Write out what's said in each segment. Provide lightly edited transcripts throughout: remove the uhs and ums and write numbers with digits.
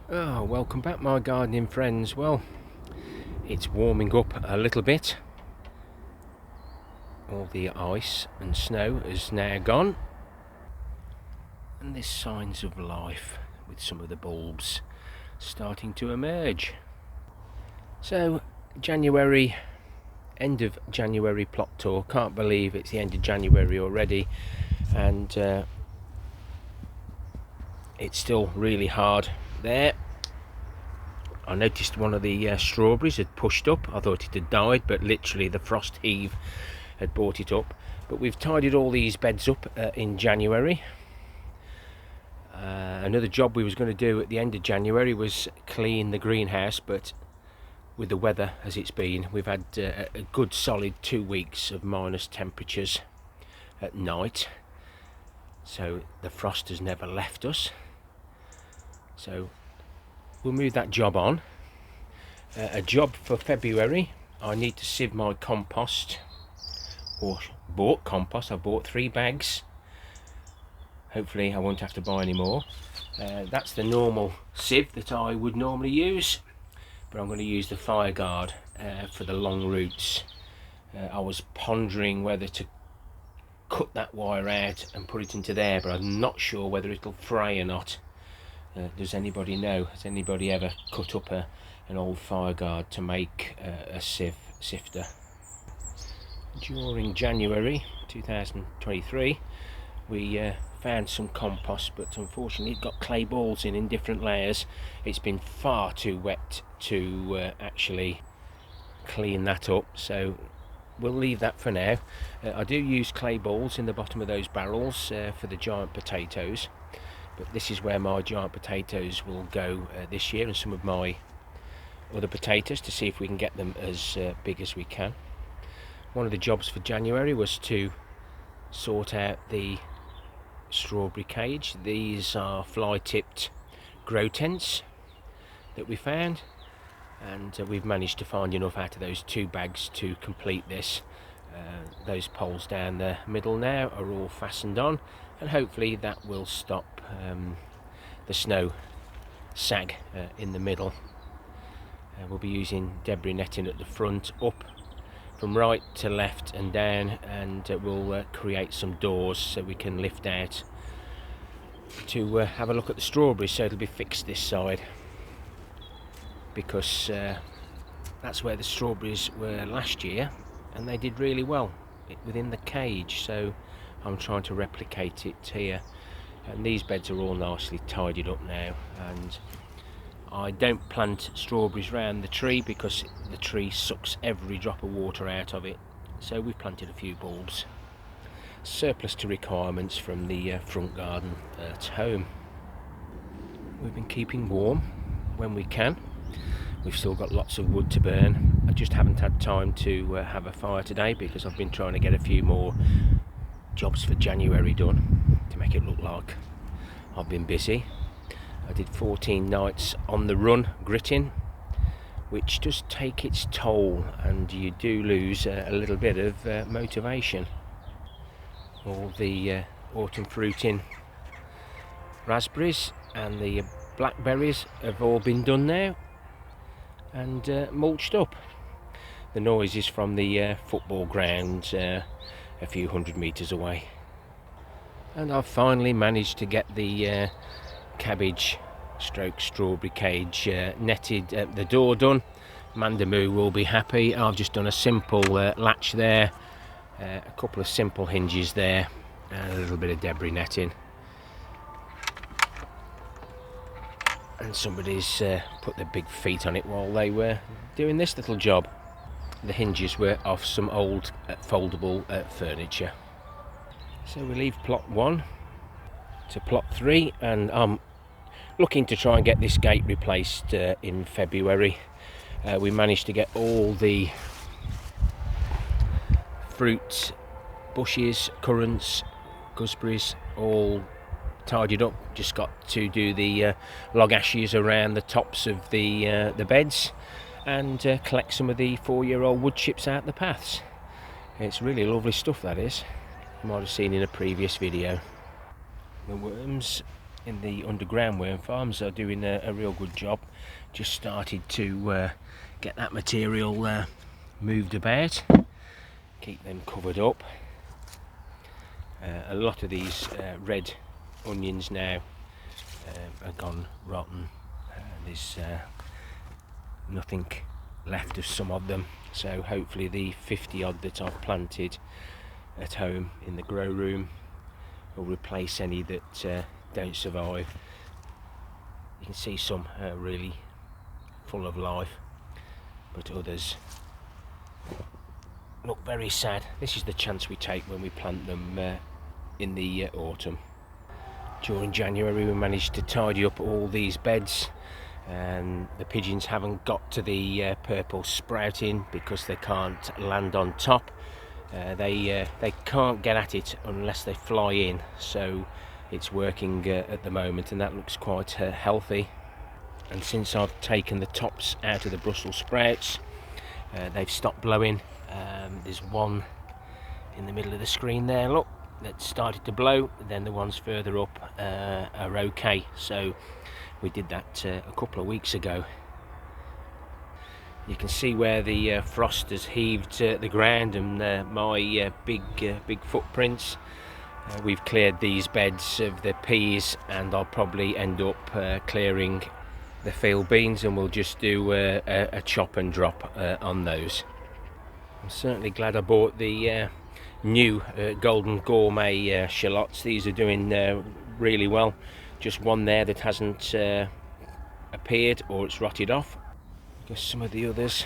Oh, welcome back my gardening friends. Well, it's warming up a little bit. All the ice and snow is now gone, and there's signs of life with some of the bulbs starting to emerge. So January, end of January plot tour. Can't believe it's the end of January already, and it's still really hard there. I noticed one of the strawberries had pushed up. I thought it had died, but literally the frost heave had brought it up. But we've tidied all these beds up in January. Another job we was going to do at the end of January was clean the greenhouse, but with the weather as it's been, we've had a good solid 2 weeks of minus temperatures at night, so the frost has never left us. So we'll move that job on. A job for February, I need to sieve my compost, or bought compost. I bought 3 bags. Hopefully I won't have to buy any more. That's the normal sieve that I would normally use, but I'm going to use the fire guard for the long roots. I was pondering whether to cut that wire out and put it into there, but I'm not sure whether it'll fray or not. Does anybody know? Has anybody ever cut up an old fire guard to make a sifter? During January 2023 we found some compost, but unfortunately it got clay balls in different layers. It's been far too wet to actually clean that up, so we'll leave that for now. I do use clay balls in the bottom of those barrels for the giant potatoes, but this is where my giant potatoes will go this year, and some of my other potatoes, to see if we can get them as big as we can. One of the jobs for January was to sort out the strawberry cage. These are fly tipped grow tents that we found, and we've managed to find enough out of those 2 bags to complete this. Those poles down the middle now are all fastened on, and hopefully that will stop the snow sag in the middle. We'll be using debris netting at the front, up from right to left and down, and we'll create some doors so we can lift out to have a look at the strawberries. So it'll be fixed this side, because that's where the strawberries were last year, and they did really well within the cage, so I'm trying to replicate it here. And these beds are all nicely tidied up now, and I don't plant strawberries round the tree because the tree sucks every drop of water out of it, so we've planted a few bulbs, surplus to requirements from the front garden at home. We've been keeping warm when we can. We've still got lots of wood to burn. I just haven't had time to have a fire today because I've been trying to get a few more jobs for January done to make it look like I've been busy. I did 14 nights on the run gritting, which does take its toll, and you do lose a little bit of motivation. All the autumn fruiting raspberries and the blackberries have all been done now and mulched up. The noise is from the football ground a few hundred metres away. And I've finally managed to get the cabbage stroke strawberry cage netted, the door done. Mandamoo will be happy. I've just done a simple latch there, a couple of simple hinges there, and a little bit of debris netting, and somebody's put their big feet on it while they were doing this little job. The hinges were off some old foldable furniture. So we leave plot 1 to plot 3, and I'm looking to try and get this gate replaced in February. We managed to get all the fruit bushes, currants, gooseberries all tidied up. Just got to do the log ashes around the tops of the beds, and collect some of the 4-year-old wood chips out the paths. It's really lovely stuff, that is. You might have seen in a previous video. The worms in the underground worm farms are doing a real good job. Just started to get that material moved about, keep them covered up. A lot of these red onions now are gone rotten. There's nothing left of some of them, so hopefully the 50 odd that I've planted at home in the grow room will replace any that don't survive. You can see some really full of life, but others look very sad. This is the chance we take when we plant them in the autumn. During January we managed to tidy up all these beds, and the pigeons haven't got to the purple sprouting because they can't land on top. They can't get at it unless they fly in, so it's working at the moment, and that looks quite healthy. And since I've taken the tops out of the Brussels sprouts, they've stopped blowing. There's one in the middle of the screen there, look, that started to blow. Then the ones further up are okay, so we did that a couple of weeks ago. You can see where the frost has heaved the ground, and my big footprints. We've cleared these beds of the peas, and I'll probably end up clearing the field beans, and we'll just do a chop and drop on those. I'm certainly glad I bought the new golden gourmet shallots. These are doing really well. Just one there that hasn't appeared, or it's rotted off, because some of the others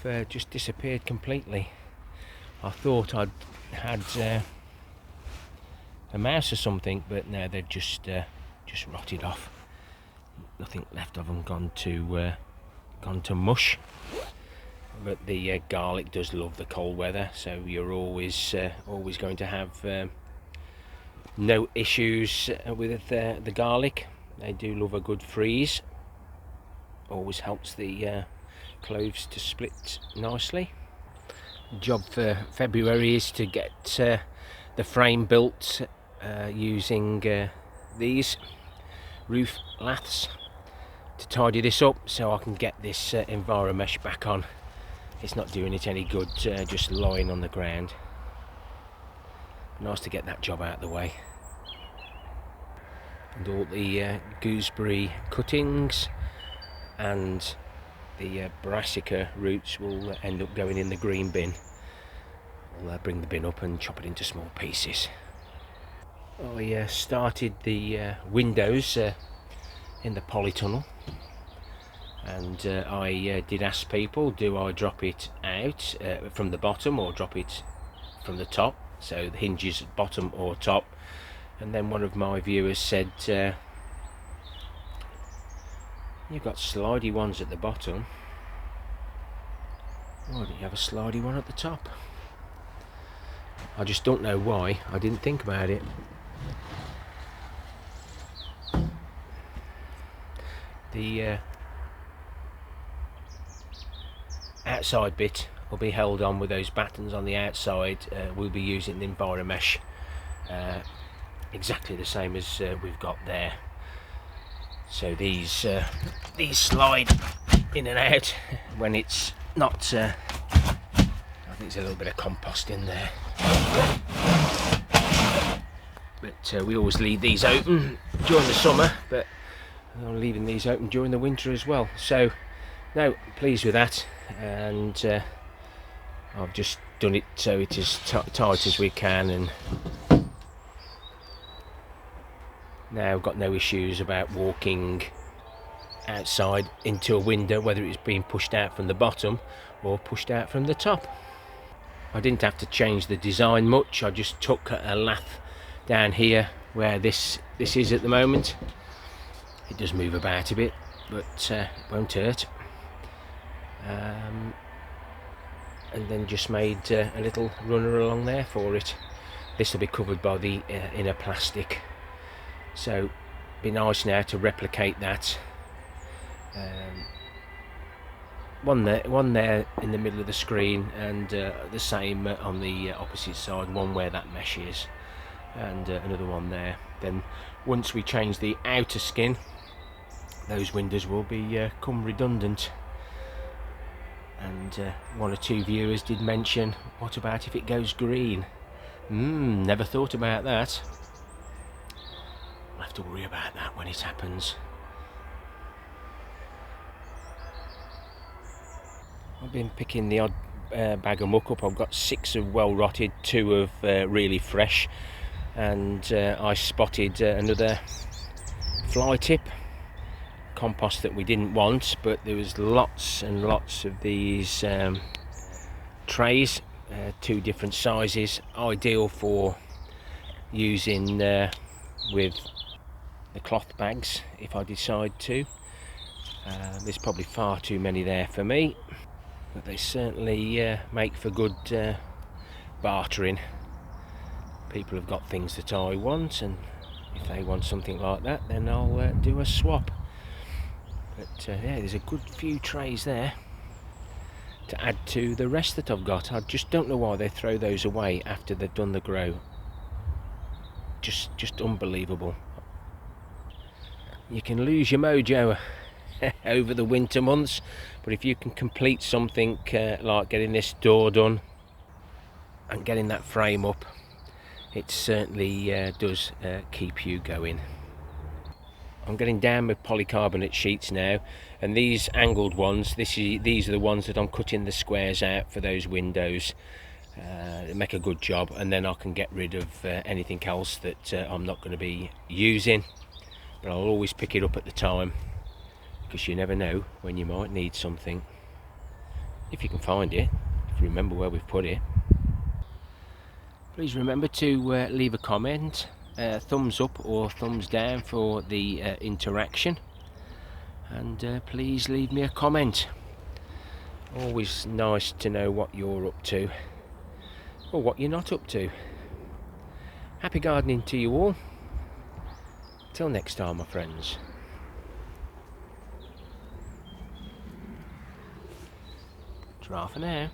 have just disappeared completely. I thought I'd had a mouse or something, but no, they've just rotted off. Nothing left of them, gone to mush. But the garlic does love the cold weather, so you're always going to have no issues with the garlic. They do love a good freeze. Always helps the cloves to split nicely. The job for February is to get the frame built using these roof laths to tidy this up, so I can get this Enviromesh back on. It's not doing it any good just lying on the ground. Nice to get that job out of the way. And all the gooseberry cuttings and the brassica roots will end up going in the green bin. We'll bring the bin up and chop it into small pieces. I started the windows in the Polytunnel, and I did ask people, do I drop it out from the bottom or drop it from the top, so the hinges bottom or top. And then one of my viewers said, you've got slidey ones at the bottom, why don't you have a slidey one at the top? I just don't know why I didn't think about it. The outside bit will be held on with those battens on the outside. We'll be using the Enviromesh exactly the same as we've got there. So these slide in and out when it's not. I think there's a little bit of compost in there, but we always leave these open during the summer. But I'm leaving these open during the winter as well. So no, pleased with that, and I've just done it so it is tight as we can, and now I've got no issues about walking outside into a window, whether it's being pushed out from the bottom or pushed out from the top. I didn't have to change the design much. I just took a lath down here where this is at the moment. It does move about a bit, but it won't hurt. And then just made a little runner along there for it. This will be covered by the inner plastic, so it'd be nice now to replicate that. One there in the middle of the screen, and the same on the opposite side, one where that mesh is, and another one there. Then once we change the outer skin, those windows will become redundant. And one or two viewers did mention, what about if it goes green? Never thought about that. I'll have to worry about that when it happens. I've been picking the odd bag of muck up. I've got 6 of well rotted, 2 of really fresh, and I spotted another fly tip compost that we didn't want, but there was lots and lots of these trays, 2 different sizes, ideal for using with the cloth bags if I decide to. There's probably far too many there for me, but they certainly make for good bartering. People have got things that I want, and if they want something like that, then I'll do a swap. But yeah, there's a good few trays there to add to the rest that I've got. I just don't know why they throw those away after they've done the grow. Just unbelievable. You can lose your mojo over the winter months, but if you can complete something like getting this door done and getting that frame up, it certainly does keep you going. I'm getting down with polycarbonate sheets now, and these angled ones, these are the ones that I'm cutting the squares out for those windows. They make a good job, and then I can get rid of anything else that I'm not going to be using, but I'll always pick it up at the time, because you never know when you might need something, if you can find it, if you remember where we've put it. Please remember to leave a comment, thumbs up or thumbs down for the interaction, and please leave me a comment. Always nice to know what you're up to or what you're not up to. Happy gardening to you all. Till next time, my friends. Ta-ra for now.